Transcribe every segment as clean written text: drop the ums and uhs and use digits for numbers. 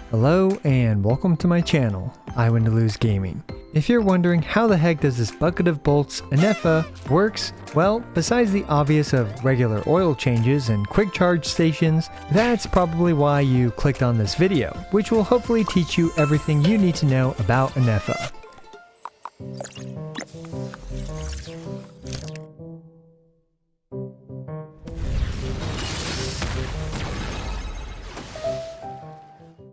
Hello and welcome to my channel, I Win to Lose Gaming. If you're wondering how the heck does this bucket of bolts Ineffa works, well, besides the obvious of regular oil changes and quick charge stations, that's probably why you clicked on this video, which will hopefully teach you everything you need to know about Ineffa.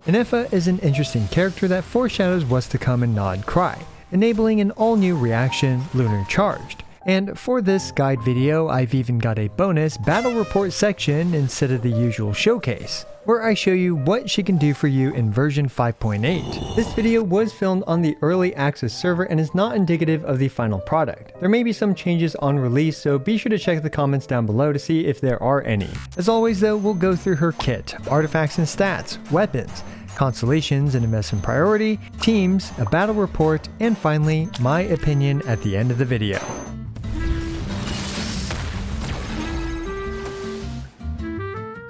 Ineffa is an interesting character that foreshadows what's to come in Nod Cry, enabling an all-new reaction, Lunar-Charged. And for this guide video, I've even got a bonus battle report section instead of the usual showcase, where I show you what she can do for you in version 5.8. This video was filmed on the early access server and is not indicative of the final product. There may be some changes on release, so be sure to check the comments down below to see if there are any. As always though, we'll go through her kit, artifacts and stats, weapons, constellations and investment priority, teams, a battle report, and finally, my opinion at the end of the video.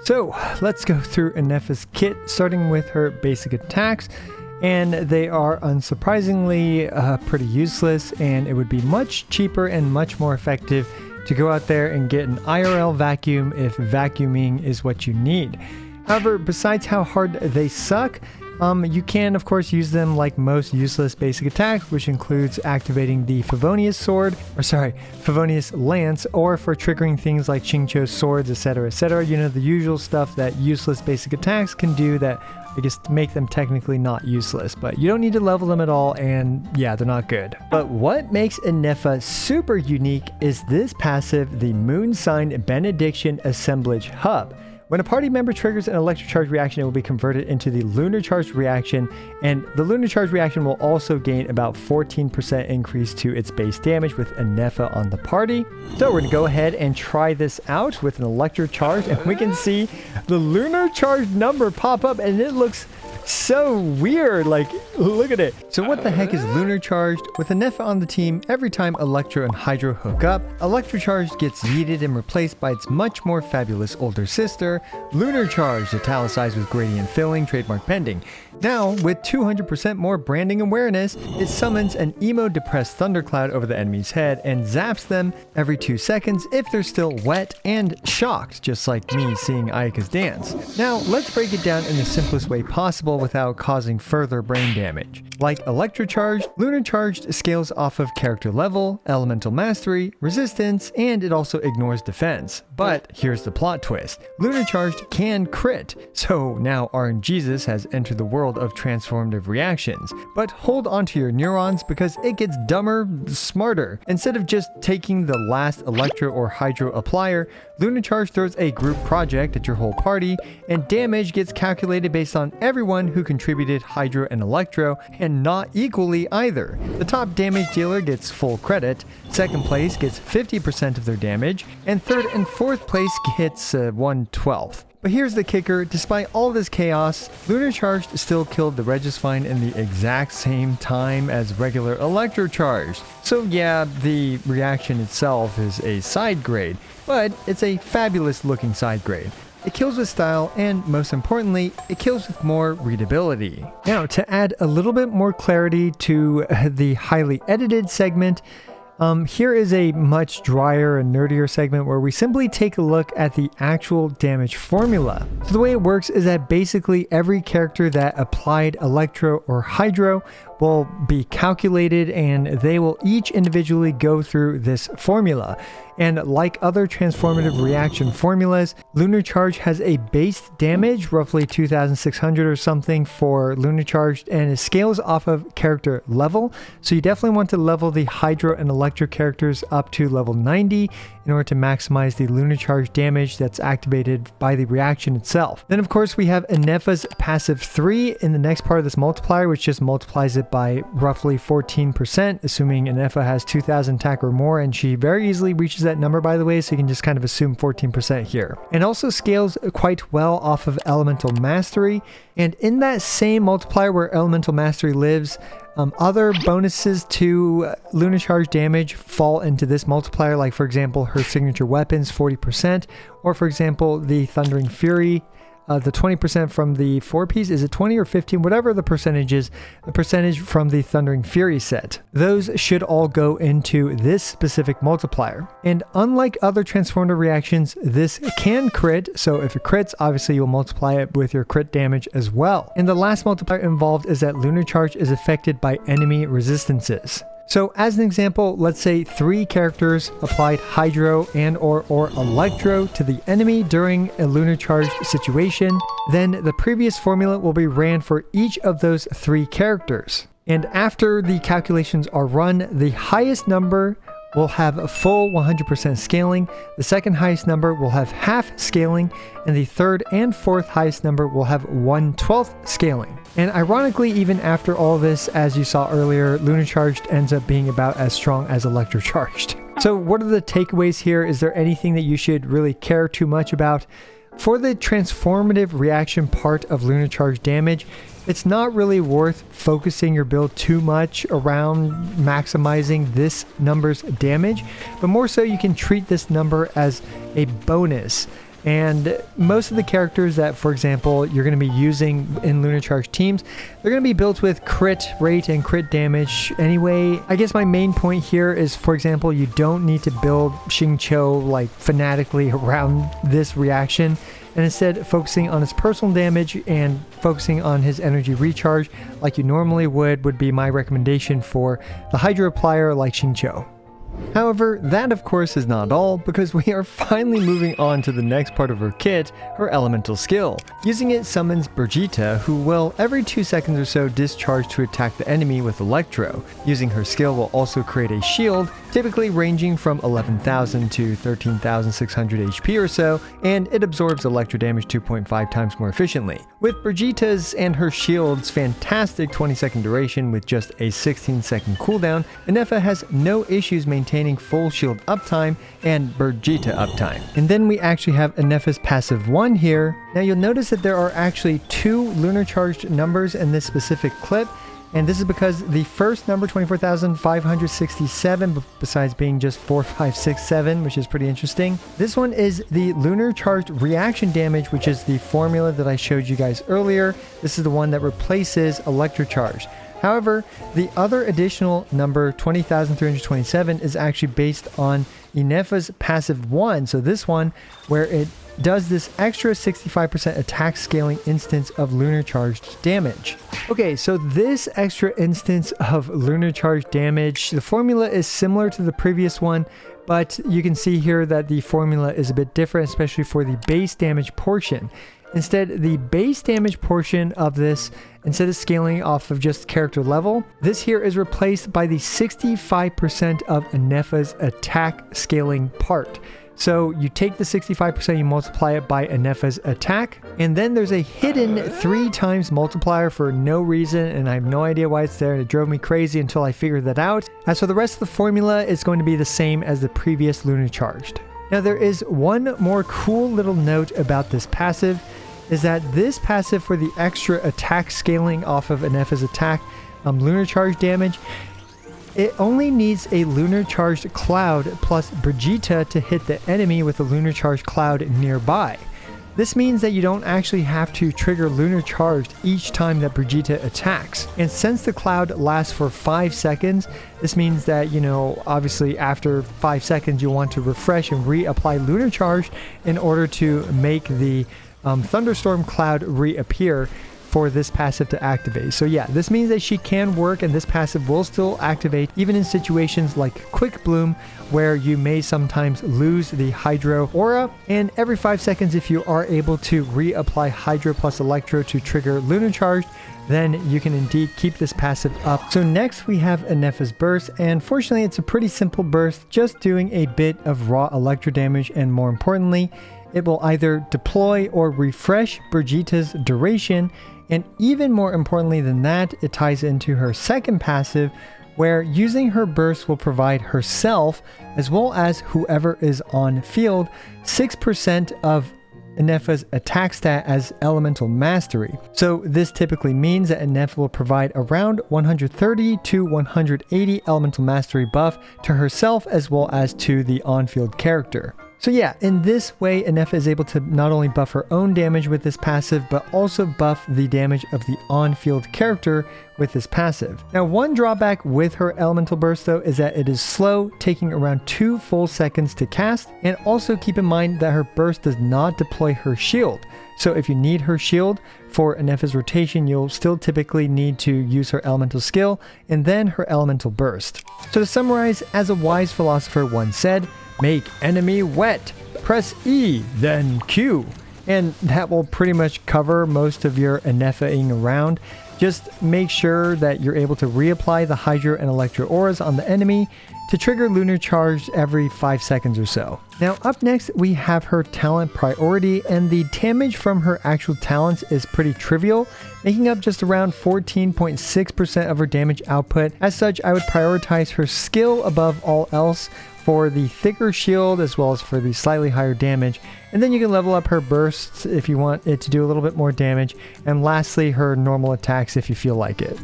So let's go through Ineffa's kit, starting with her basic attacks, and they are unsurprisingly pretty useless, and it would be much cheaper and much more effective to go out there and get an IRL vacuum if vacuuming is what you need. However, besides how hard they suck, you can of course use them like most useless basic attacks, which includes activating the Favonius Lance, or for triggering things like Xingqiu's swords, etc, you know, the usual stuff that useless basic attacks can do that I guess make them technically not useless, but you don't need to level them at all, and yeah, they're not good. But what makes Ineffa super unique is this passive, the Moon Sign Benediction Assemblage Hub. When a party member triggers an electro-charged reaction, it will be converted into the Lunar-Charged reaction, and the Lunar-Charged reaction will also gain about 14% increase to its base damage with Ineffa on the party. So we're going to go ahead and try this out with an electro-charge, and we can see the Lunar-Charged number pop up, and it looks so weird, like look at it. So what the heck is Lunar-Charged? With Ineffa on the team, every time Electro and Hydro hook up, Electro-Charged gets yeeted and replaced by its much more fabulous older sister, Lunar-Charged, italicized with gradient filling, trademark pending. Now, with 200% more branding awareness, it summons an emo-depressed thundercloud over the enemy's head and zaps them every 2 seconds if they're still wet and shocked, just like me seeing Ayaka's dance. Now, let's break it down in the simplest way possible without causing further brain damage. Like Electro-Charged, Lunar-Charged scales off of character level, elemental mastery, resistance, and it also ignores defense. But here's the plot twist. Lunar-Charged can crit, so now RNGesus has entered the world of transformative reactions. But hold on to your neurons because it gets dumber, smarter. Instead of just taking the last Electro or Hydro applier, Lunar-Charged throws a group project at your whole party, and damage gets calculated based on everyone who contributed Hydro and Electro, and not equally either. The top damage dealer gets full credit, second place gets 50% of their damage, and third and fourth place gets 1/12. But here's the kicker, despite all this chaos, Lunar-Charged still killed the Regisvine in the exact same time as regular Electro-Charged. So yeah, the reaction itself is a side grade, but it's a fabulous looking side grade. It kills with style, and most importantly, it kills with more readability. Now, to add a little bit more clarity to the highly edited segment, here is a much drier and nerdier segment where we simply take a look at the actual damage formula. So the way it works is that basically every character that applied Electro or Hydro will be calculated, and they will each individually go through this formula. And like other transformative reaction formulas, Lunar-Charged has a base damage, roughly 2,600 or something for Lunar-Charged, and it scales off of character level. So you definitely want to level the Hydro and Electro characters up to level 90 in order to maximize the Lunar-Charged damage that's activated by the reaction itself. Then of course we have Ineffa's passive 3 in the next part of this multiplier, which just multiplies it by roughly 14%, assuming Ineffa has 2,000 attack or more, and she very easily reaches that number, by the way, so you can just kind of assume 14% here. And also scales quite well off of elemental mastery, and in that same multiplier where elemental mastery lives, other bonuses to Lunar-Charged damage fall into this multiplier, like for example her signature weapons 40%, or for example the Thundering Fury the 20% from the 4-piece, is it 20 or 15, whatever the percentage is, the percentage from the Thundering Fury set. Those should all go into this specific multiplier. And unlike other transformative reactions, this can crit, so if it crits, obviously you'll multiply it with your crit damage as well. And the last multiplier involved is that Lunar Charge is affected by enemy resistances. So as an example, let's say 3 characters applied Hydro and or Electro to the enemy during a Lunar Charged situation, then the previous formula will be ran for each of those 3 characters. And after the calculations are run, the highest number will have a full 100% scaling, the second highest number will have half scaling, and the third and fourth highest number will have 1/12 scaling. And ironically, even after all this, as you saw earlier, Lunar Charged ends up being about as strong as Electro-Charged. So what are the takeaways here? Is there anything that you should really care too much about? For the transformative reaction part of Lunar Charged damage, it's not really worth focusing your build too much around maximizing this number's damage, but more so you can treat this number as a bonus. And most of the characters that, for example, you're going to be using in Lunar Charged teams, they're going to be built with crit rate and crit damage anyway. I guess my main point here is, for example, you don't need to build Xingqiu like fanatically around this reaction, and instead focusing on his personal damage and focusing on his energy recharge like you normally would be my recommendation for the Hydro applier like Xingqiu. However, that of course is not all, because we are finally moving on to the next part of her kit, her elemental skill. Using it summons Brigitte, who will every 2 seconds or so discharge to attack the enemy with Electro. Using her skill will also create a shield, typically ranging from 11,000 to 13,600 HP or so, and it absorbs Electro damage 2.5 times more efficiently. With Brigitte's and her shield's fantastic 20-second duration with just a 16-second cooldown, Ineffa has no issues maintaining full shield uptime and Brigitte uptime. And then we actually have Ineffa's passive 1 here. Now you'll notice that there are actually 2 Lunar Charged numbers in this specific clip, and this is because the first number, 24,567, besides being just 4567, which is pretty interesting. This one is the Lunar Charged reaction damage, which is the formula that I showed you guys earlier. This is the one that replaces Electro-Charged. However, the other additional number, 20,327, is actually based on Ineffa's passive 1. So this one, where it does this extra 65% attack scaling instance of Lunar Charged damage. Okay, so this extra instance of Lunar Charged damage, the formula is similar to the previous one, but you can see here that the formula is a bit different, especially for the base damage portion. Instead, the base damage portion of this, instead of scaling off of just character level, this here is replaced by the 65% of Ineffa's attack scaling part. So you take the 65%, you multiply it by Ineffa's attack, and then there's a hidden 3 times multiplier for no reason, and I have no idea why it's there, and it drove me crazy until I figured that out. As for the rest of the formula, it's going to be the same as the previous Lunar Charged. Now there is one more cool little note about this passive, is that this passive for the extra attack scaling off of Ineffa's attack, Lunar Charged damage, it only needs a Lunar Charged cloud plus Brigitte to hit the enemy with a Lunar Charged cloud nearby. This means that you don't actually have to trigger Lunar Charged each time that Brigitte attacks. And since the cloud lasts for 5 seconds, this means that, you know, obviously after 5 seconds you'll want to refresh and reapply Lunar Charged in order to make the thunderstorm cloud reappear for this passive to activate. So yeah, this means that she can work, and this passive will still activate even in situations like Quick Bloom, where you may sometimes lose the Hydro aura, and every 5 seconds if you are able to reapply Hydro plus Electro to trigger Lunar Charged, then you can indeed keep this passive up. So next we have Ineffa's burst, and fortunately it's a pretty simple burst, just doing a bit of raw Electro damage, and more importantly, it will either deploy or refresh Brigitte's duration, and even more importantly than that, it ties into her second passive, where using her burst will provide herself, as well as whoever is on field, 6% of Ineffa's attack stat as elemental mastery. So this typically means that Ineffa will provide around 130 to 180 elemental mastery buff to herself as well as to the on-field character. So yeah, in this way, Ineffa is able to not only buff her own damage with this passive, but also buff the damage of the on-field character with this passive. Now, one drawback with her elemental burst though is that it is slow, taking around 2 full seconds to cast, and also keep in mind that her burst does not deploy her shield. So if you need her shield for Ineffa's rotation, you'll still typically need to use her elemental skill and then her elemental burst. So to summarize, as a wise philosopher once said, make enemy wet, press E, then Q. And that will pretty much cover most of your Ineffa-ing around. Just make sure that you're able to reapply the Hydro and Electro auras on the enemy to trigger Lunar Charged every 5 seconds or so. Now up next we have her talent priority, and the damage from her actual talents is pretty trivial, making up just around 14.6% of her damage output. As such, I would prioritize her skill above all else for the thicker shield as well as for the slightly higher damage, and then you can level up her bursts if you want it to do a little bit more damage, and lastly her normal attacks if you feel like it.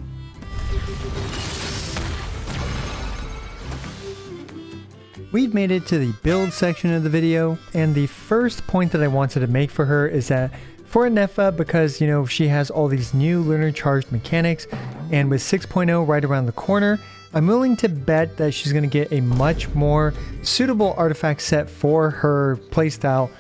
We've made it to the build section of the video, and the first point that I wanted to make for her is that for Ineffa, because you know she has all these new lunar charged mechanics, and with 6.0 right around the corner, I'm willing to bet that she's going to get a much more suitable artifact set for her playstyle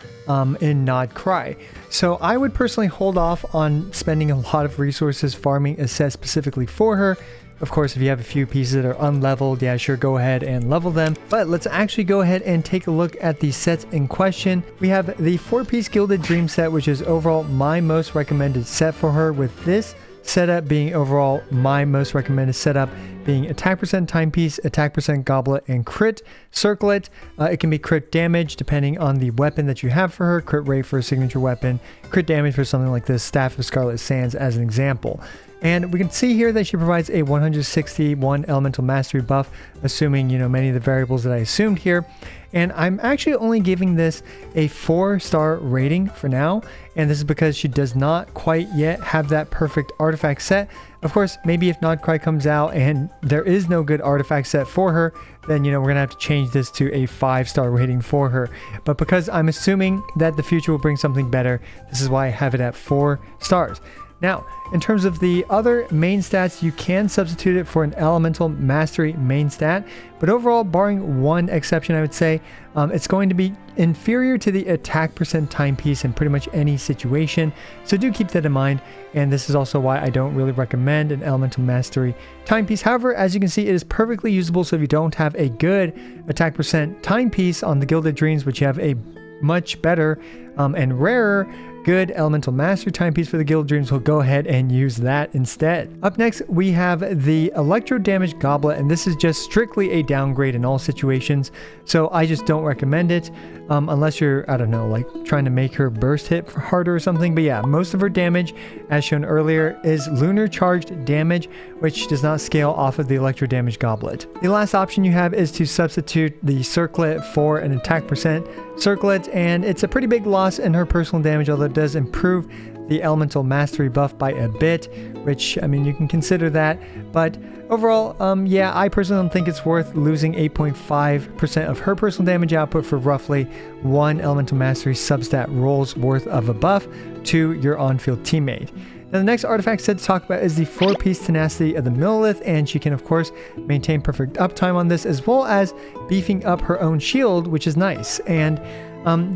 in Nod Cry. So I would personally hold off on spending a lot of resources farming a set specifically for her. Of course, if you have a few pieces that are unleveled, yeah, sure, go ahead and level them. But let's actually go ahead and take a look at the sets in question. We have the 4-piece Gilded Dream set, which is overall my most recommended set for her, with this setup being overall my most recommended setup, being attack percent timepiece, attack percent goblet, and crit circlet. It can be crit damage depending on the weapon that you have for her, crit rate for a signature weapon, crit damage for something like this Staff of Scarlet Sands as an example. And we can see here that she provides a 161 elemental mastery buff, assuming, you know, many of the variables that I assumed here. And I'm actually only giving this a 4-star rating for now. And this is because she does not quite yet have that perfect artifact set. Of course, maybe if Nod Cry comes out and there is no good artifact set for her, then, you know, we're going to have to change this to a 5-star rating for her. But because I'm assuming that the future will bring something better, this is why I have it at 4 stars. Now, in terms of the other main stats, you can substitute it for an elemental mastery main stat, but overall, barring one exception, I would say, it's going to be inferior to the attack percent timepiece in pretty much any situation. So do keep that in mind. And this is also why I don't really recommend an elemental mastery timepiece. However, as you can see, it is perfectly usable. So if you don't have a good attack percent timepiece on the Gilded Dreams, but you have a much better and rarer good elemental mastery timepiece for the Gilded Dreams, we'll go ahead and use that instead. Up next, we have the electro damage goblet, and this is just strictly a downgrade in all situations. So I just don't recommend it unless you're, I don't know, like trying to make her burst hit harder or something. But yeah, most of her damage, as shown earlier, is lunar charged damage, which does not scale off of the electro damage goblet. The last option you have is to substitute the circlet for an attack percent circlet, and it's a pretty big loss in her personal damage, although it does improve the elemental mastery buff by a bit, which, I mean, you can consider that. But overall, yeah, I personally don't think it's worth losing 8.5% of her personal damage output for roughly 1 elemental mastery substat roll's worth of a buff to your on-field teammate. Now, the next artifact set to talk about is the 4-piece Tenacity of the Millilith, and she can, of course, maintain perfect uptime on this, as well as beefing up her own shield, which is nice. And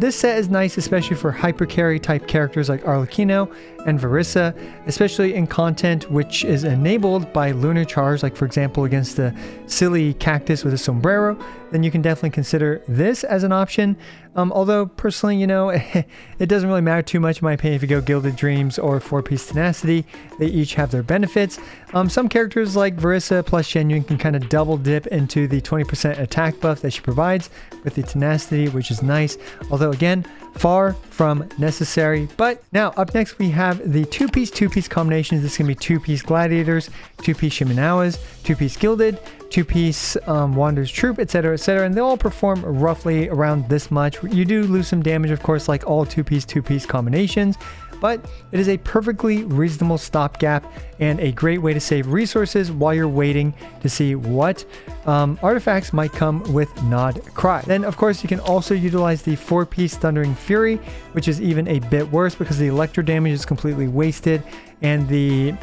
this set is nice, especially for hypercarry type characters like Arlecchino and Verissa, especially in content which is enabled by Lunar Charge, like for example against the silly cactus with a sombrero. Then you can definitely consider this as an option. Although personally, you know, it doesn't really matter too much in my opinion if you go Gilded Dreams or 4-piece Tenacity. They each have their benefits. Some characters like Verissa plus Genuine can kind of double dip into the 20% attack buff that she provides with the Tenacity, which is nice. Although again, far from necessary. But now up next we have the 2-piece combinations. This is going to be 2-piece Gladiators, 2-piece Shimenawas, 2-piece Gilded, 2-piece Wanderer's Troop, etc., etc., and they all perform roughly around this much. You do lose some damage, of course, like all 2-piece combinations, but it is a perfectly reasonable stopgap and a great way to save resources while you're waiting to see what artifacts might come with Nod Cry. Then of course you can also utilize the 4-piece Thundering Fury, which is even a bit worse because the electro damage is completely wasted, and the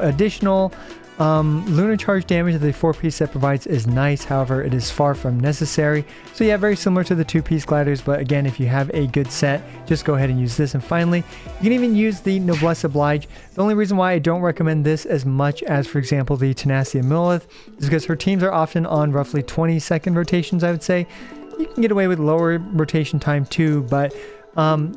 additional lunar charge damage that the 4-piece set provides is nice. However, it is far from necessary. So yeah, very similar to the 2-piece gliders, but again, if you have a good set, just go ahead and use this. And finally, you can even use the Noblesse Oblige. The only reason why I don't recommend this as much as, for example, the Tenacity of Millith is because her teams are often on roughly 20-second rotations, I would say. You can get away with lower rotation time too, but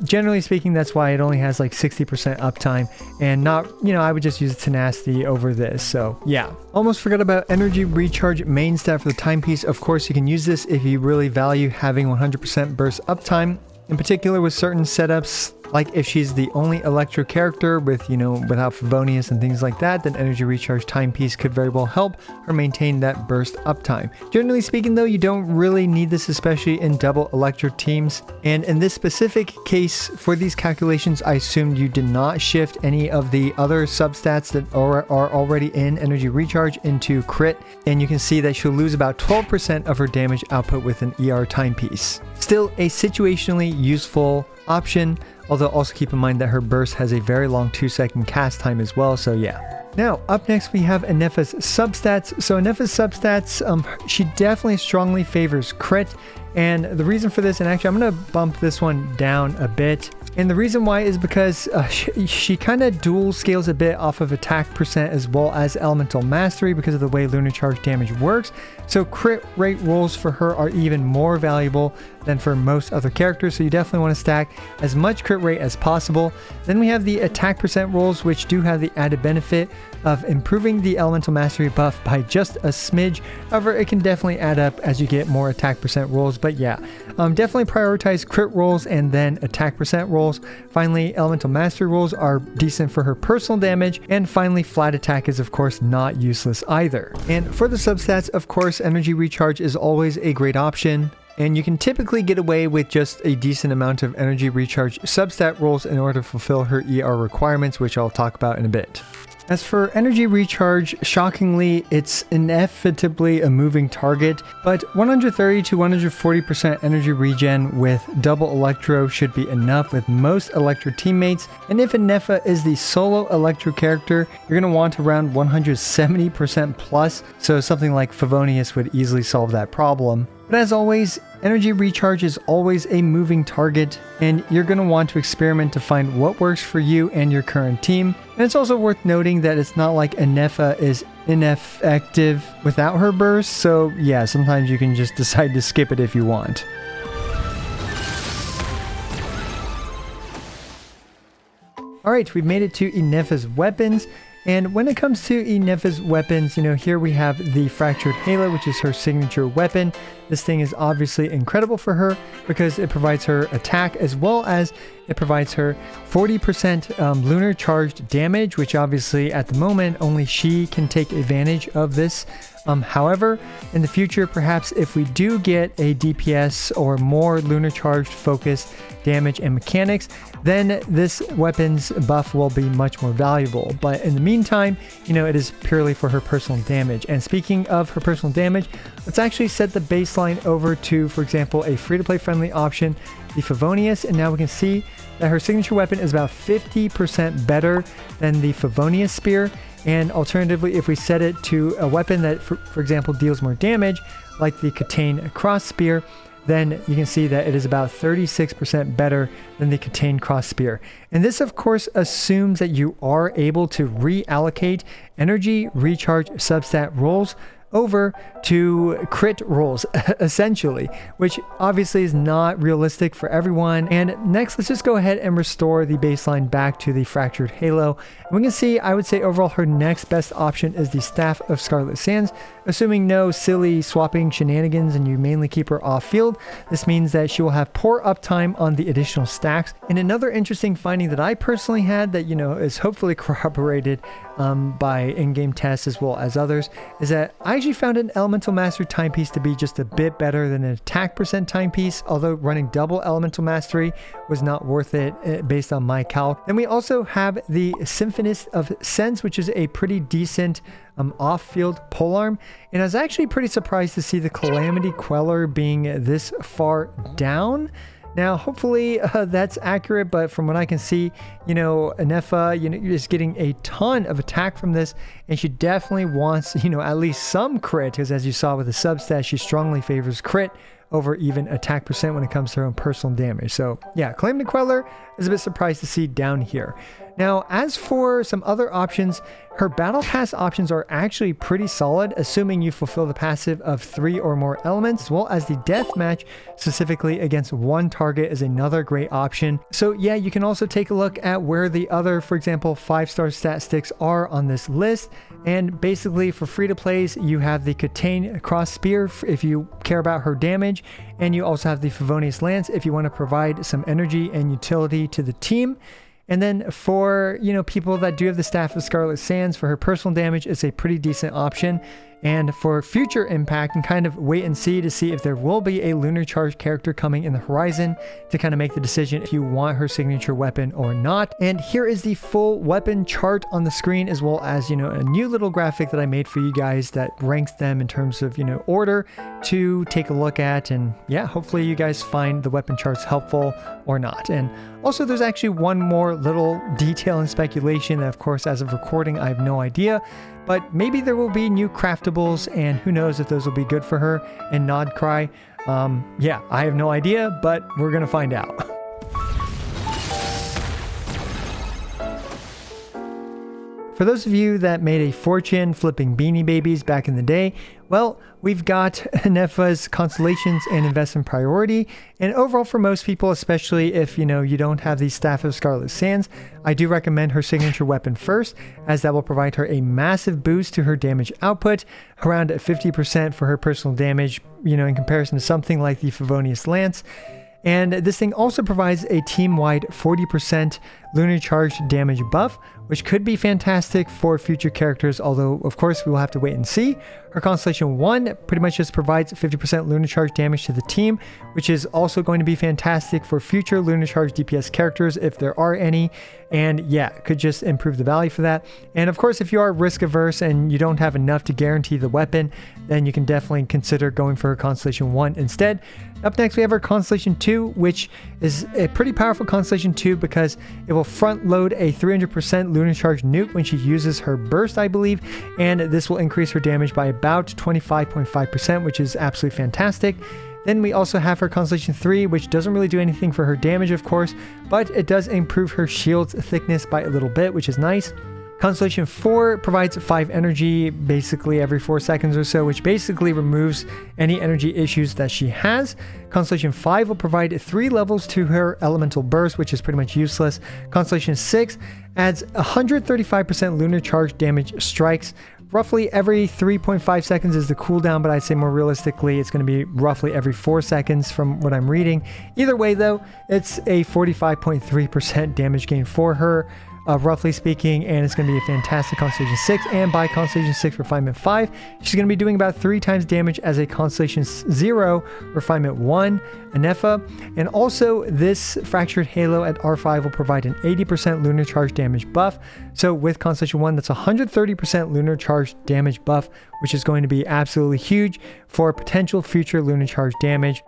generally speaking, that's why it only has like 60% uptime, and not, I would just use Tenacity over this. So yeah, almost forgot about Energy Recharge main stat for the timepiece. Of course, you can use this if you really value having 100% burst uptime, in particular with certain setups. Like if she's the only electro character with, without Favonius and things like that, then Energy Recharge Timepiece could very well help her maintain that burst uptime. Generally speaking though, you don't really need this, especially in double electro teams. And in this specific case, for these calculations, I assumed you did not shift any of the other substats that are already in Energy Recharge into crit. And you can see that she'll lose about 12% of her damage output with an ER Timepiece. Still a situationally useful option, although also keep in mind that her burst has a very long 2-second cast time as well, so yeah. Now, up next we have Ineffa's substats. So Ineffa's substats, she definitely strongly favors crit, and the reason for this, and actually I'm going to bump this one down a bit, and the reason why is because she kind of dual scales a bit off of attack percent as well as elemental mastery because of the way lunar charge damage works. So crit rate rolls for her are even more valuable than for most other characters, so you definitely want to stack as much crit rate as possible. Then we have the attack percent rolls, which do have the added benefit of improving the elemental mastery buff by just a smidge. However, it can definitely add up as you get more attack percent rolls, but yeah, definitely prioritize crit rolls and then attack percent rolls. Finally, elemental mastery rolls are decent for her personal damage, and finally flat attack is of course not useless either. And for the substats, of course, Energy Recharge is always a great option, and you can typically get away with just a decent amount of Energy Recharge substat rolls in order to fulfill her ER requirements, which I'll talk about in a bit. As for Energy Recharge, shockingly, it's inevitably a moving target, but 130 to 140% energy regen with double Electro should be enough with most Electro teammates, and if Ineffa is the solo Electro character, you're going to want around 170% plus, so something like Favonius would easily solve that problem. But as always, Energy Recharge is always a moving target, and you're going to want to experiment to find what works for you and your current team. And it's also worth noting that it's not like Ineffa is ineffective without her burst, so yeah, sometimes you can just decide to skip it if you want. Alright, we've made it to Ineffa's weapons. And when it comes to Ineffa's weapons, here we have the Fractured Halo, which is her signature weapon. This thing is obviously incredible for her because it provides her attack as well as it provides her 40% lunar charged damage, which obviously at the moment only she can take advantage of this. However, in the future, perhaps if we do get a DPS or more lunar charged focused damage and mechanics, then this weapon's buff will be much more valuable. But in the meantime, it is purely for her personal damage. And speaking of her personal damage, let's actually set the baseline over to, for example, a free-to-play friendly option, the Favonius, and now we can see that her signature weapon is about 50% better than the Favonius Spear. And alternatively, if we set it to a weapon that, for example, deals more damage, like the Catane Cross Spear, then you can see that it is about 36% better than the Catane Cross Spear. And this, of course, assumes that you are able to reallocate Energy Recharge substat rolls over to crit rolls, essentially, which obviously is not realistic for everyone. And next, let's just go ahead and restore the baseline back to the Fractured Halo. And we can see, I would say overall, her next best option is the Staff of Scarlet Sands, assuming no silly swapping shenanigans and you mainly keep her off field. This means that she will have poor uptime on the additional stacks. And another interesting finding that I personally had that, is hopefully corroborated by in-game tests as well as others, is that I actually found an Elemental Mastery timepiece to be just a bit better than an attack percent timepiece, although running double Elemental Mastery was not worth it based on my calc. Then we also have the Symphonist of Sense, which is a pretty decent off-field polearm, and I was actually pretty surprised to see the Calamity Queller being this far down. Now, hopefully that's accurate, but from what I can see, Ineffa, is getting a ton of attack from this, and she definitely wants, at least some crit, because as you saw with the substat, she strongly favors crit over even attack percent when it comes to her own personal damage. So yeah, Calamity Queller is a bit surprised to see down here. Now, as for some other options, her battle pass options are actually pretty solid, assuming you fulfill the passive of 3 or more elements, as well as the deathmatch specifically against one target is another great option. So yeah, you can also take a look at where the other, for example, 5-star stat sticks are on this list. And basically for free-to-plays, you have the Catane Cross Spear if you care about her damage, and you also have the Favonius Lance if you want to provide some energy and utility to the team. And then for, people that do have the Staff of Scarlet Sands for her personal damage, it's a pretty decent option. And for future impact, and kind of wait and see to see if there will be a Lunar Charge character coming in the horizon to kind of make the decision if you want her signature weapon or not. And here is the full weapon chart on the screen, as well as, a new little graphic that I made for you guys that ranks them in terms of, order to take a look at. And yeah, hopefully you guys find the weapon charts helpful or not. And also there's actually one more little detail and speculation that, of course, as of recording, I have no idea. But maybe there will be new craftables, and who knows if those will be good for her and Nod Cry. Yeah, I have no idea, but we're going to find out. For those of you that made a fortune flipping Beanie Babies back in the day, well, we've got Ineffa's Constellations and Investment Priority, and overall for most people, especially if you don't have the Staff of Scarlet Sands, I do recommend her signature weapon first, as that will provide her a massive boost to her damage output, around 50% for her personal damage, in comparison to something like the Favonius Lance. And this thing also provides a team-wide 40% Lunar Charged damage buff, which could be fantastic for future characters, although of course we will have to wait and see. Her Constellation 1 pretty much just provides 50% Lunar Charge damage to the team, which is also going to be fantastic for future Lunar Charge DPS characters if there are any. And yeah, could just improve the value for that. And of course, if you are risk averse and you don't have enough to guarantee the weapon, then you can definitely consider going for her Constellation 1 instead. Up next, we have our Constellation 2, which is a pretty powerful Constellation 2 because it will front load a 300% Lunar Charge nuke when she uses her burst, I believe, and this will increase her damage by about 25.5%, which is absolutely fantastic. Then we also have her Constellation 3, which doesn't really do anything for her damage, of course, but it does improve her shield's thickness by a little bit, which is nice. Constellation 4 provides 5 energy basically every 4 seconds or so, which basically removes any energy issues that she has. Constellation 5 will provide 3 levels to her elemental burst, which is pretty much useless. Constellation 6 adds 135% Lunar Charge damage strikes. Roughly every 3.5 seconds is the cooldown, but I'd say more realistically, it's going to be roughly every 4 seconds from what I'm reading. Either way, though, it's a 45.3% damage gain for her. Roughly speaking, and it's going to be a fantastic Constellation 6, and by Constellation 6 Refinement 5, she's going to be doing about 3 times damage as a Constellation 0 Refinement 1 Ineffa, and also this Fractured Halo at R5 will provide an 80% Lunar Charge damage buff. So with Constellation 1, that's 130% Lunar Charge damage buff, which is going to be absolutely huge for potential future Lunar Charge damage.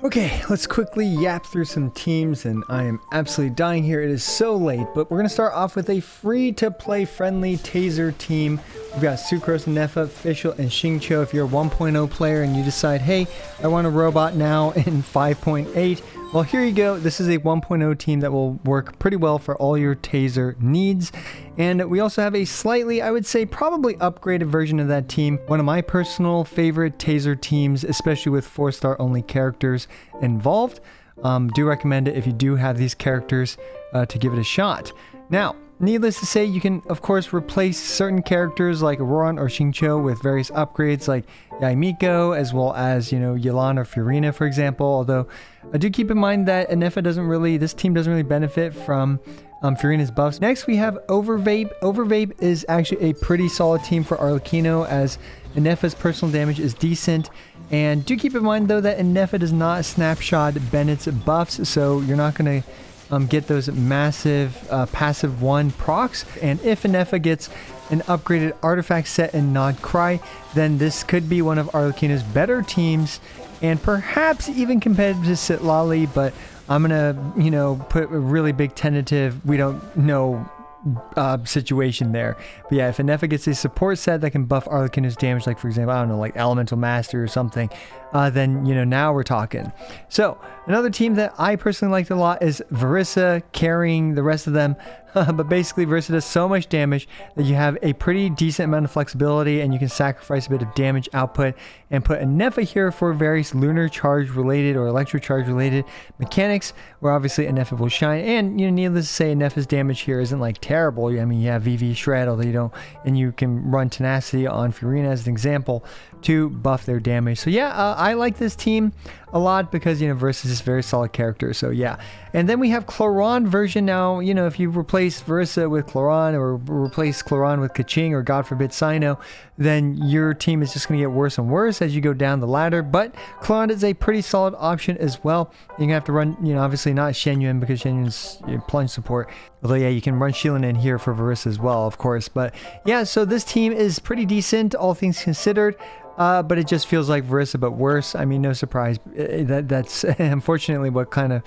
Okay, let's quickly yap through some teams, and I am absolutely dying here. It is so late, but we're going to start off with a free-to-play friendly Taser team. We've got Sucrose, Ineffa, Official, and Xingqiu. If you're a 1.0 player and you decide, hey, I want a robot now in 5.8, well, here you go. This is a 1.0 team that will work pretty well for all your Taser needs. And we also have a slightly, I would say, probably upgraded version of that team. One of my personal favorite Taser teams, especially with 4-star only characters involved. Do recommend it if you do have these characters to give it a shot. Now, needless to say, you can of course replace certain characters like Auroran or Xingqiu with various upgrades like Yaimiko, as well as, you know, Yelan or Furina, for example. Although I do keep in mind that this team doesn't really benefit from Furina's buffs. Next we have Overvape. Overvape is actually a pretty solid team for Arlecchino, as Ineffa's personal damage is decent. And do keep in mind though that Ineffa does not snapshot Bennett's buffs, so you're not going to get those massive passive 1 procs. And if Ineffa gets an upgraded artifact set in Nod Cry, then this could be one of Arlecchino's better teams, and perhaps even competitive to Sitlali, but I'm gonna, you know, put a really big tentative, we don't know situation there. But yeah, if Ineffa gets a support set that can buff Arlecchino's damage, like for example, I don't know, like Elemental Master or something, then, you know, now we're talking. So another team that I personally liked a lot is Verissa, carrying the rest of them. But basically Verissa does so much damage that you have a pretty decent amount of flexibility, and you can sacrifice a bit of damage output and put Ineffa here for various lunar charge related or electro charge related mechanics, where obviously Ineffa will shine. And, you know, needless to say, Ineffa's damage here isn't like terrible. I mean, you have VV Shred, although you don't, and you can run Tenacity on Furina as an example to buff their damage. So yeah, I like this team a lot because, you know, Verissa is just very solid character. So yeah. And then we have Clorinde version. Now, you know, if you replace Verissa with Clorinde, or replace Clorinde with Kaching, or God forbid Sino, then your team is just going to get worse and worse as you go down the ladder. But Clorinde is a pretty solid option as well. You're going to have to run, you know, obviously not Shenyun, because Shenyun's plunge support. Although yeah, you can run Shilin in here for Verissa as well, of course. But yeah, so this team is pretty decent, all things considered. But it just feels like Verissa, but worse. I mean, no surprise. That's unfortunately what kind of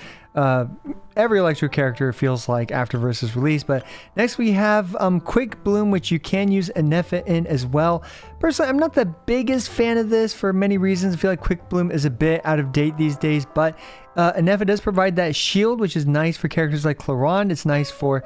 every Electro character feels like after Verissa's release. But next we have Quick Bloom, which you can use Ineffa in as well. Personally, I'm not the biggest fan of this for many reasons. I feel like Quick Bloom is a bit out of date these days, but Ineffa does provide that shield, which is nice for characters like Clorinde. It's nice for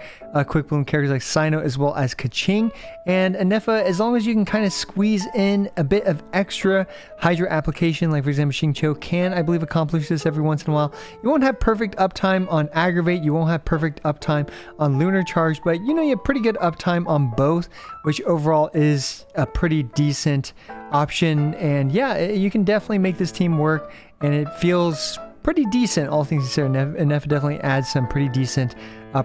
Quick Bloom characters like Sino as well as Kaching. And Ineffa, as long as you can kind of squeeze in a bit of extra Hydra application, like for example Xingqiu can, I believe, accomplish this every once in a while. You won't have perfect uptime on Aggravate, you won't have perfect uptime on Lunar-Charged, but you know, you have pretty good uptime on both, which overall is a pretty decent option. And yeah, you can definitely make this team work, and it feels pretty decent, all things considered. Ineffa definitely adds some pretty decent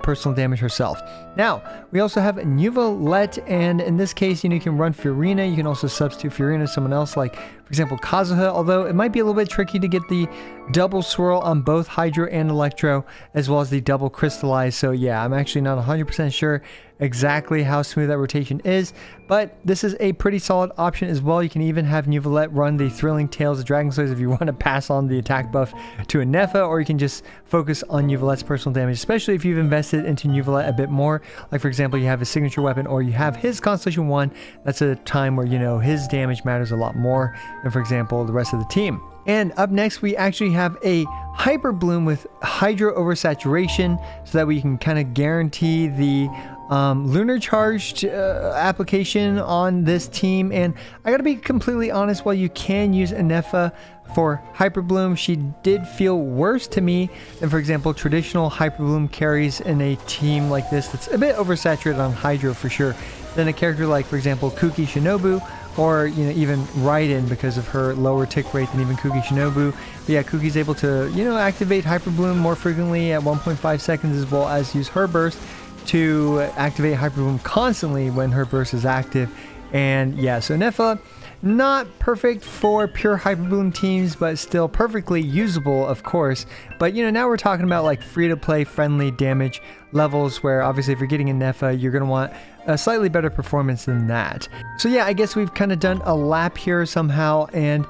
personal damage herself. Now, we also have Neuvillette, and in this case, you know, you can run Furina. You can also substitute Furina to someone else, like, for example, Kazuha, although it might be a little bit tricky to get the double swirl on both Hydra and Electro, as well as the double crystallize. So yeah, I'm actually not 100% sure exactly how smooth that rotation is, but this is a pretty solid option as well. You can even have Neuvillette run the Thrilling Tales of Dragon Slayers if you want to pass on the attack buff to Ineffa, or you can just focus on Neuvillette's personal damage, especially if you've invested into Neuvillette a bit more. Like for example, you have his signature weapon, or you have his Constellation 1. That's a time where, you know, his damage matters a lot more than, for example, the rest of the team. And up next, we actually have a Hyper Bloom with Hydro Oversaturation, so that we can kind of guarantee the Lunar-Charged application on this team. And I gotta be completely honest, while you can use Ineffa for Hyper Bloom, she did feel worse to me than, for example, traditional Hyper Bloom carries in a team like this that's a bit oversaturated on Hydro for sure, than a character like, for example, Kuki Shinobu, or, you know, even Raiden, because of her lower tick rate than even Kuki Shinobu. But yeah, Kuki's able to, you know, activate Hyper Bloom more frequently at 1.5 seconds, as well as use her burst to activate Hyper Bloom constantly when her burst is active. And yeah, so Ineffa, not perfect for pure Hyper Bloom teams, but still perfectly usable, of course. But, you know, now we're talking about like free-to-play friendly damage levels, where obviously if you're getting Ineffa, you're going to want a slightly better performance than that. So yeah, I guess we've kind of done a lap here somehow, and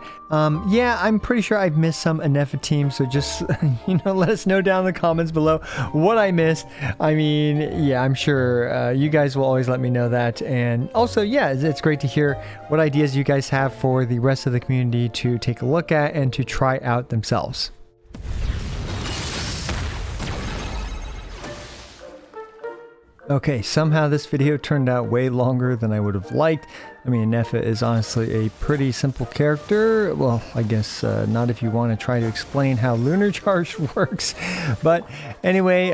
yeah, I'm pretty sure I've missed some Ineffa teams, so just, you know, let us know down in the comments below what I missed. I mean, yeah, I'm sure you guys will always let me know that. And also, yeah, it's great to hear what ideas you guys have for the rest of the community to take a look at and to try out themselves. Okay, somehow this video turned out way longer than I would have liked. I mean, Ineffa is honestly a pretty simple character. Well, I guess not if you want to try to explain how Lunar-Charged works. But anyway,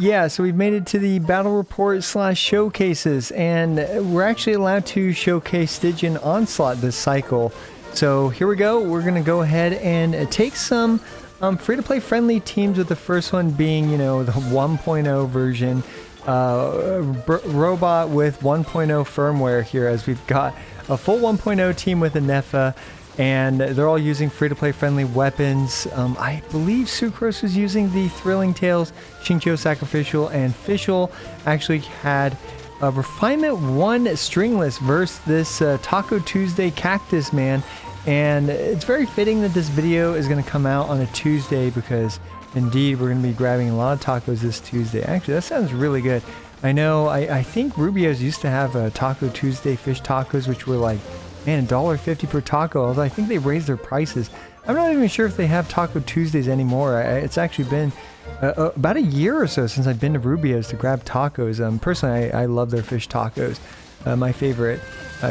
yeah, so we've made it to the battle report / showcases, and we're actually allowed to showcase Stygian Onslaught this cycle. So here we go. We're going to go ahead and take some free-to-play friendly teams, with the first one being, you know, the 1.0 version. Robot with 1.0 firmware here, as we've got a full 1.0 team with Ineffa, and they're all using free-to-play friendly weapons. I believe Sucrose was using the Thrilling Tales, Xingqiu Sacrificial, and Fischl actually had a Refinement 1 stringless versus this Taco Tuesday Cactus Man, and it's very fitting that this video is going to come out on a Tuesday, because indeed, we're going to be grabbing a lot of tacos this Tuesday. Actually, that sounds really good. I know, I think Rubio's used to have Taco Tuesday fish tacos, which were like, man, $1.50 per taco, although I think they raised their prices. I'm not even sure if they have Taco Tuesdays anymore. It's actually been about a year or so since I've been to Rubio's to grab tacos. Personally, I love their fish tacos. My favorite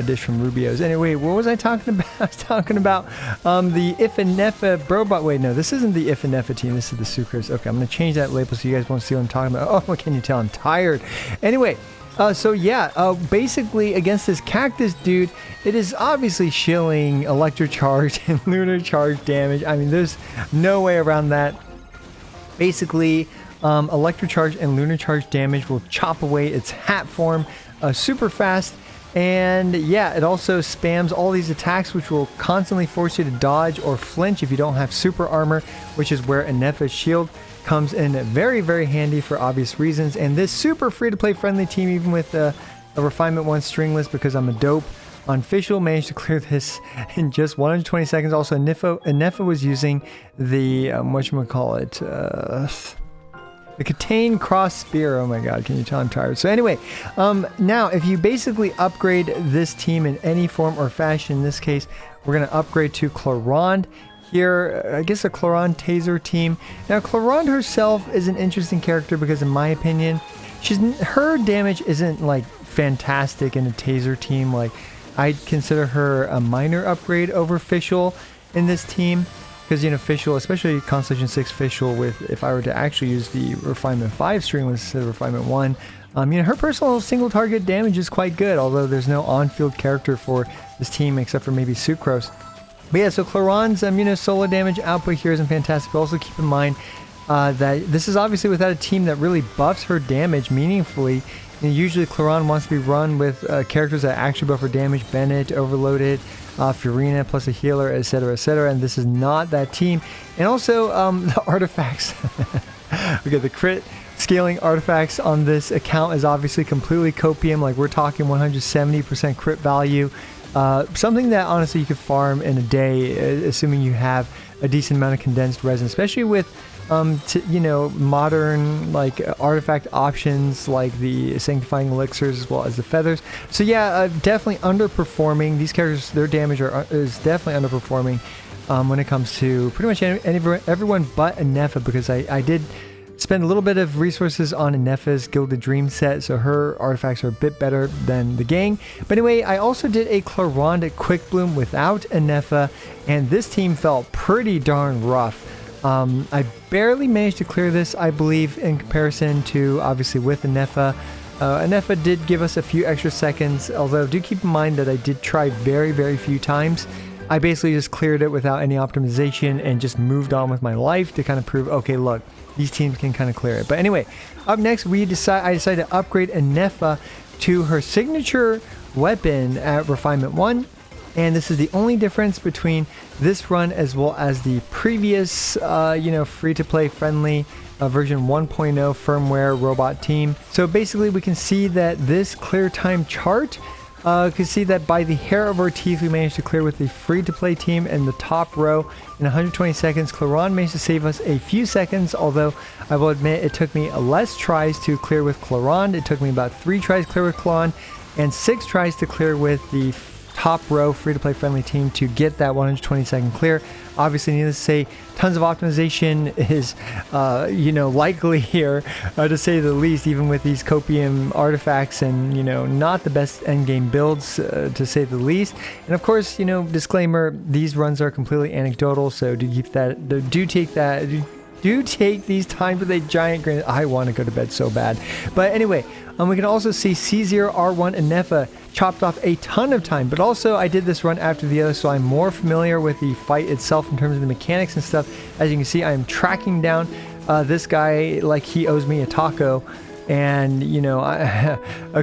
dish from Rubio's. Anyway, what was I talking about? I was talking about the Ineffa Robot. Wait, no, this isn't the Ineffa team. This is the Sucrose. Okay, I'm going to change that label so you guys won't see what I'm talking about. Oh, can you tell I'm tired? Anyway, so yeah, basically against this cactus dude, it is obviously shilling electro-charged and lunar-charged damage. I mean, there's no way around that. Basically, electro-charged and lunar-charged damage will chop away its hat form super fast. And yeah, it also spams all these attacks, which will constantly force you to dodge or flinch if you don't have super armor, which is where Ineffa's shield comes in very, very handy for obvious reasons. And this super free-to-play friendly team, even with a Refinement 1 stringless, because I'm a dope on Fischl, managed to clear this in just 120 seconds. Also, Ineffa was using the, whatchamacallit, the Katane Cross Spear. Oh my god, can you tell I'm tired? So anyway, now if you basically upgrade this team in any form or fashion, in this case, we're going to upgrade to Clorinde. Here, I guess a Clorinde Taser team. Now, Clorinde herself is an interesting character because, in my opinion, her damage isn't like fantastic in a Taser team. Like, I'd consider her a minor upgrade over Fischl in this team. Because, you know, Fischl, especially Constellation 6 Fischl, with, if I were to actually use the Refinement 5 stringless instead of Refinement 1, you know, her personal single target damage is quite good, although there's no on-field character for this team except for maybe Sucrose. But yeah, so Clorinde's, you know, solo damage output here isn't fantastic, but also keep in mind that this is obviously without a team that really buffs her damage meaningfully. And usually Clorinde wants to be run with characters that actually buff her damage, Bennett, Overloaded, Furina plus a healer, etc., and this is not that team. And also the artifacts. Okay, the crit scaling artifacts on this account is obviously completely copium. Like, we're talking 170% crit value, something that honestly you could farm in a day, assuming you have a decent amount of condensed resin, especially with you know, modern like artifact options like the sanctifying elixirs as well as the feathers. So yeah, definitely underperforming. These characters, their damage is definitely underperforming when it comes to pretty much everyone but Ineffa, because I did spend a little bit of resources on Ineffa's Gilded Dream set, so her artifacts are a bit better than the gang. But anyway, I also did a Clorinde Quick Bloom without Ineffa, and this team felt pretty darn rough. I barely managed to clear this, I believe, in comparison to obviously with Ineffa. Ineffa did give us a few extra seconds, although do keep in mind that I did try very, very few times. I basically just cleared it without any optimization and just moved on with my life to kind of prove, okay, look, these teams can kind of clear it. But anyway, up next, I decided to upgrade Ineffa to her signature weapon at Refinement 1. And this is the only difference between this run as well as the previous, you know, free-to-play friendly version 1.0 firmware robot team. So basically, we can see that this clear time chart, you can see that by the hair of our teeth, we managed to clear with the free-to-play team in the top row in 120 seconds. Clorinde managed to save us a few seconds, although I will admit it took me less tries to clear with Clorinde. It took me about 3 tries to clear with Clorinde and 6 tries to clear with the top row free-to-play friendly team to get that 120-second clear. Obviously, needless to say, tons of optimization is, likely here, to say the least, even with these copium artifacts and, not the best endgame builds, to say the least. And of course, disclaimer, these runs are completely anecdotal, so do take these times with a giant grain. I want to go to bed so bad. But anyway, we can also see C0R1 Ineffa chopped off a ton of time, but also I did this run after the other, so I'm more familiar with the fight itself in terms of the mechanics and stuff. As you can see, I'm tracking down this guy like he owes me a taco. And,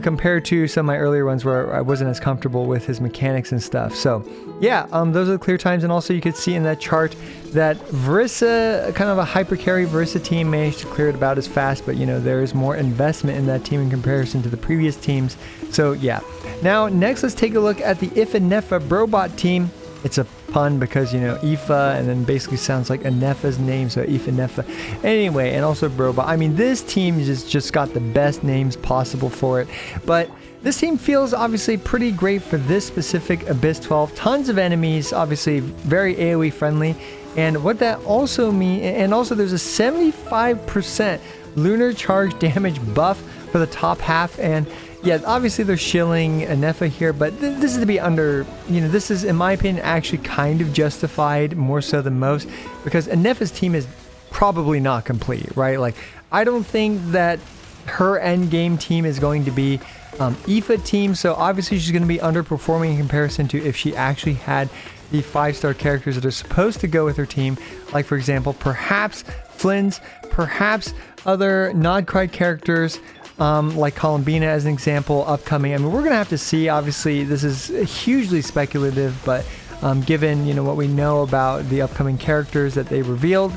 compared to some of my earlier runs where I wasn't as comfortable with his mechanics and stuff. So, yeah, those are the clear times. And also you could see in that chart that Verissa, kind of a hyper carry Verissa team, managed to clear it about as fast. But, there is more investment in that team in comparison to the previous teams. So, yeah. Now, next, let's take a look at the Ineffa Brobot team. It's a pun because, Aoife, and then basically sounds like Ineffa's name, so Ineffa. Anyway, and also Brobot. I mean, this team just got the best names possible for it. But this team feels obviously pretty great for this specific Abyss 12. Tons of enemies, obviously very AoE friendly. And what that also means, and also there's a 75% lunar charge damage buff for the top half. And yeah, obviously they're shilling Ineffa here, but this is to be under, this is, in my opinion, actually kind of justified more so than most, because Ineffa's team is probably not complete, right? Like, I don't think that her end game team is going to be Aoife team, so obviously she's going to be underperforming in comparison to if she actually had the 5-star characters that are supposed to go with her team, like for example, perhaps Flynn's, perhaps other Nodcride characters, like Columbina as an example, upcoming. I mean, we're going to have to see. Obviously, this is hugely speculative, but given, what we know about the upcoming characters that they revealed,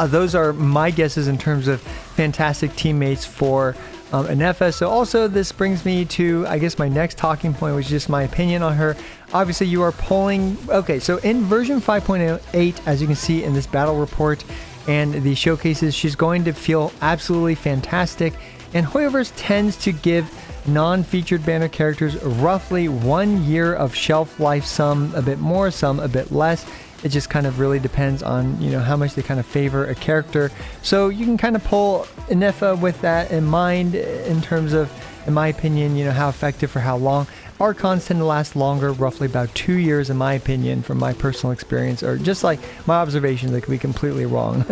those are my guesses in terms of fantastic teammates for Ineffa. So also this brings me to, I guess, my next talking point, which is just my opinion on her. Obviously, you are polling. Okay, so in version 5.8, as you can see in this battle report and the showcases, she's going to feel absolutely fantastic. And Hoyoverse tends to give non-featured banner characters roughly 1 year of shelf life, some a bit more, some a bit less. It just kind of really depends on, how much they kind of favor a character. So you can kind of pull Ineffa with that in mind in terms of, in my opinion, how effective for how long. Archons tend to last longer, roughly about 2 years in my opinion, from my personal experience, or just like my observations. I could be completely wrong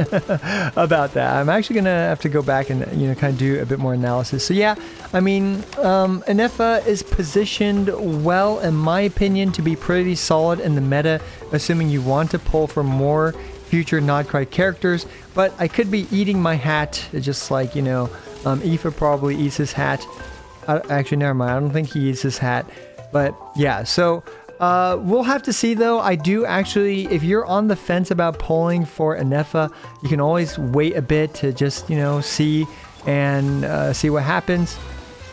about that. I'm actually going to have to go back and, kind of do a bit more analysis. So yeah, I mean, Ineffa is positioned well, in my opinion, to be pretty solid in the meta, assuming you want to pull for more future Nodcride characters. But I could be eating my hat, just like, Aoife probably eats his hat. Actually, never mind. I don't think he eats his hat. But yeah, so we'll have to see though. I do actually, if you're on the fence about polling for Ineffa, you can always wait a bit to just, see and see what happens.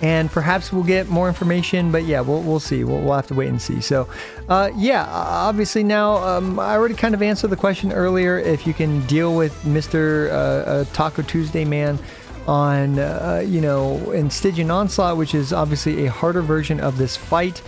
And perhaps we'll get more information, but yeah, we'll see. We'll have to wait and see. So yeah, obviously now I already kind of answered the question earlier. If you can deal with Mr. Taco Tuesday Man on, in Stygian Onslaught, which is obviously a harder version of this fight.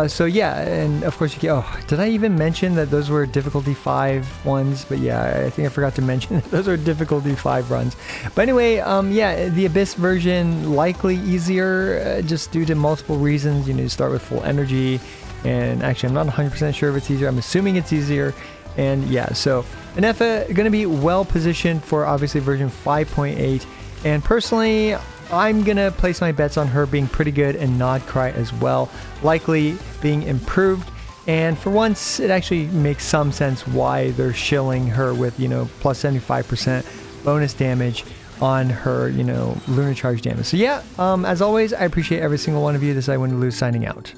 So yeah, and of course you get, did I even mention that those were difficulty 5 ones? But yeah, I think I forgot to mention that those are difficulty 5 runs. But anyway, yeah, the Abyss version likely easier, just due to multiple reasons. You need to start with full energy, and actually I'm not 100% sure if it's easier. I'm assuming it's easier. And yeah, so Ineffa going to be well positioned for obviously version 5.8. And personally, I'm going to place my bets on her being pretty good and Nodcry as well, likely being improved. And for once, it actually makes some sense why they're shilling her with, plus 75% bonus damage on her, lunar charge damage. So yeah, as always, I appreciate every single one of you. This is I Win to Lose signing out.